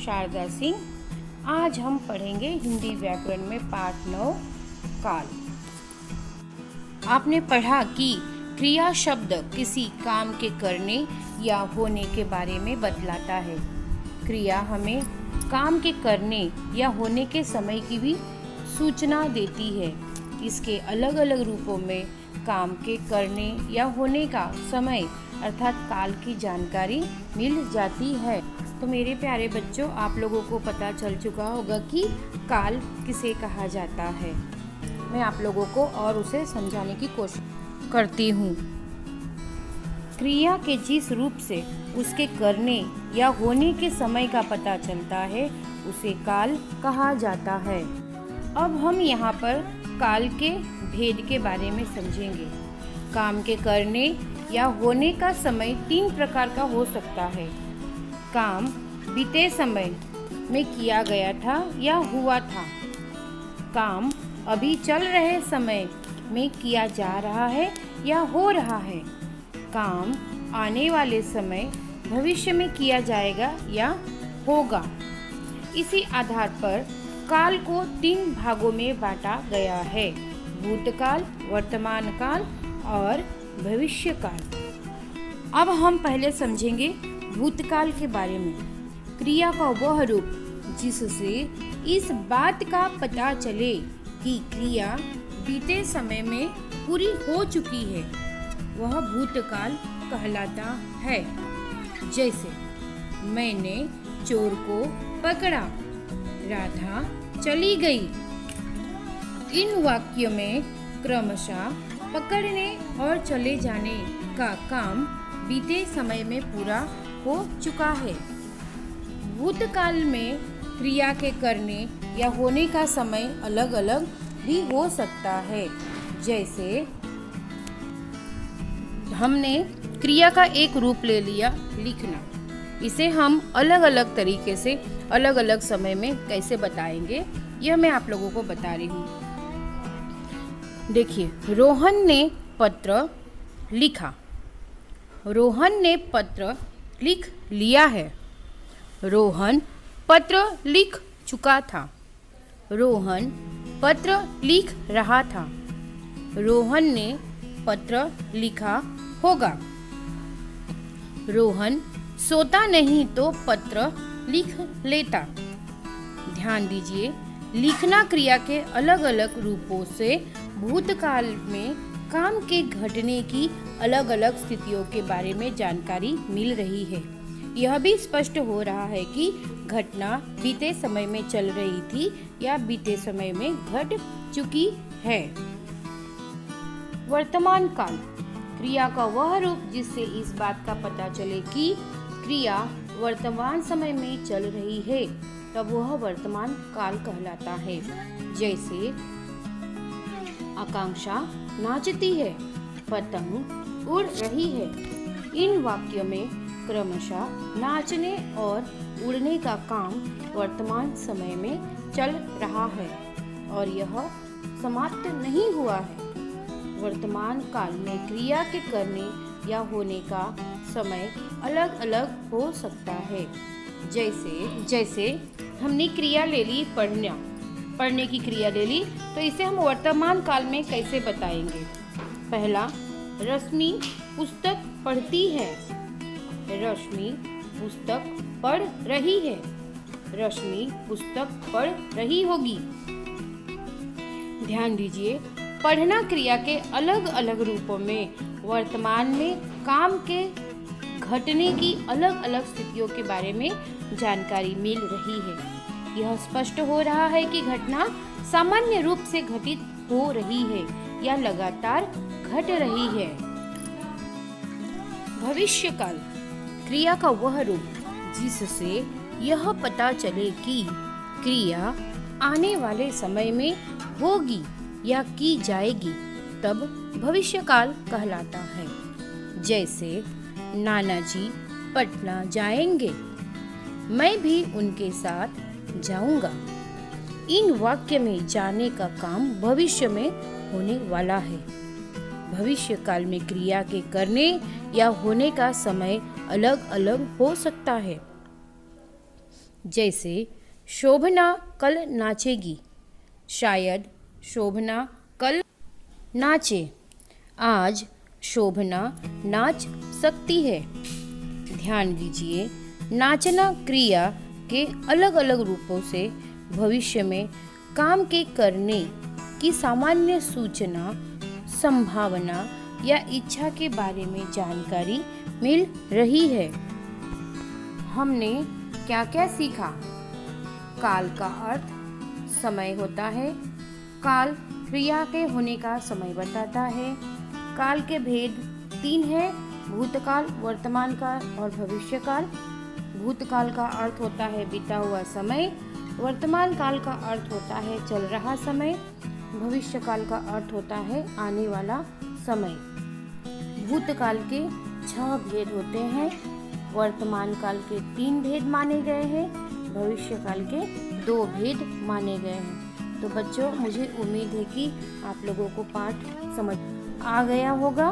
शारदा सिंह। आज हम पढ़ेंगे हिंदी व्याकरण में पाठ 9 काल। आपने पढ़ा कि क्रिया शब्द किसी काम के करने या होने के बारे में बतलाता है। क्रिया हमें काम के करने या होने के समय की भी सूचना देती है। इसके अलग अलग रूपों में काम के करने या होने का समय अर्थात काल की जानकारी मिल जाती है। तो मेरे प्यारे बच्चों, आप लोगों को पता चल चुका होगा कि काल किसे कहा जाता है। मैं आप लोगों को और उसे समझाने की कोशिश करती हूँ। क्रिया के जिस रूप से उसके करने या होने के समय का पता चलता है उसे काल कहा जाता है। अब हम यहाँ पर काल के भेद के बारे में समझेंगे। काम के करने या होने का समय 3 प्रकार का हो सकता है। काम बीते समय में किया गया था या हुआ था। काम अभी चल रहे समय में किया जा रहा है या हो रहा है। काम आने वाले समय भविष्य में किया जाएगा या होगा। इसी आधार पर काल को 3 भागों में बांटा गया है: भूतकाल, वर्तमान काल और भविष्य काल। अब हम पहले समझेंगे भूतकाल के बारे में। क्रिया का वह रूप जिससे इस बात का पता चले कि क्रिया बीते समय में पूरी हो चुकी है, वह भूतकाल कहलाता है। जैसे मैंने चोर को पकड़ा, राधा चली गई। इन वाक्यों में क्रमशः पकड़ने और चले जाने का काम बीते समय में पूरा हो चुका है। भूतकाल में क्रिया के करने या होने का समय अलग अलग भी हो सकता है। जैसे हमने क्रिया का एक रूप ले लिया, लिखना। इसे हम अलग अलग तरीके से अलग अलग समय में कैसे बताएंगे, यह मैं आप लोगों को बता रही हूँ। देखिए, रोहन ने पत्र लिखा। रोहन ने पत्र लिख लिया है। रोहन पत्र लिख चुका था। रोहन पत्र लिख रहा था। रोहन ने पत्र लिखा होगा। रोहन सोता नहीं तो पत्र लिख लेता। ध्यान दीजिए, लिखना क्रिया के अलग अलग रूपों से भूतकाल में काम के घटने की अलग अलग स्थितियों के बारे में जानकारी मिल रही है। यह भी स्पष्ट हो रहा है कि घटना बीते समय में चल रही थी या बीते समय में घट चुकी है। वर्तमान काल क्रिया का वह रूप जिससे इस बात का पता चले कि क्रिया वर्तमान समय में चल रही है, तब वह वर्तमान काल कहलाता है। जैसे आकांक्षा नाचती है, पतंग उड़ रही है। इन वाक्यों में क्रमशः नाचने और उड़ने का काम वर्तमान समय में चल रहा है और यह समाप्त नहीं हुआ है। वर्तमान काल में क्रिया के करने या होने का समय अलग अलग हो सकता है। जैसे हमने क्रिया ले ली पढ़ने की क्रिया ले ली, तो इसे हम वर्तमान काल में कैसे बताएंगे। पहला, रश्मि पुस्तक पढ़ती है। रश्मि पुस्तक पढ़ रही है। रश्मि पुस्तक पढ़ रही होगी। ध्यान दीजिए, पढ़ना क्रिया के अलग अलग रूपों में वर्तमान में काम के घटने की अलग अलग स्थितियों के बारे में जानकारी मिल रही है। यह स्पष्ट हो रहा है कि घटना सामान्य रूप से घटित हो रही है या लगातार घट रही है। भविष्य काल क्रिया का वह रूप जिससे यह पता चले कि क्रिया आने वाले समय में होगी या की जाएगी, तब भविष्य काल कहलाता है। जैसे नाना जी पटना जाएंगे, मैं भी उनके साथ जाऊंगा। इन वाक्य में जाने का काम भविष्य में होने वाला है। भविष्य काल में क्रिया के करने या होने का समय अलग अलग हो सकता है। जैसे शोभना कल नाचेगी, शायद शोभना कल नाचे, आज शोभना नाच सकती है। ध्यान दीजिए, नाचना क्रिया के अलग अलग रूपों से भविष्य में काम के करने की सामान्य सूचना, संभावना या इच्छा के बारे में जानकारी मिल रही है। हमने क्या क्या सीखा? काल का अर्थ समय होता है। काल क्रिया के होने का समय बताता है। काल के भेद 3 हैं: भूतकाल, वर्तमान काल और भविष्य काल। भूतकाल का अर्थ होता है बीता हुआ समय, वर्तमान काल का अर्थ होता है चल रहा समय, भविष्य काल का अर्थ होता है आने वाला समय। भूतकाल के 6 भेद होते हैं, वर्तमान काल के 3 भेद माने गए हैं, भविष्य काल के 2 भेद माने गए हैं। तो बच्चों, मुझे उम्मीद है कि आप लोगों को पाठ समझ आ गया होगा।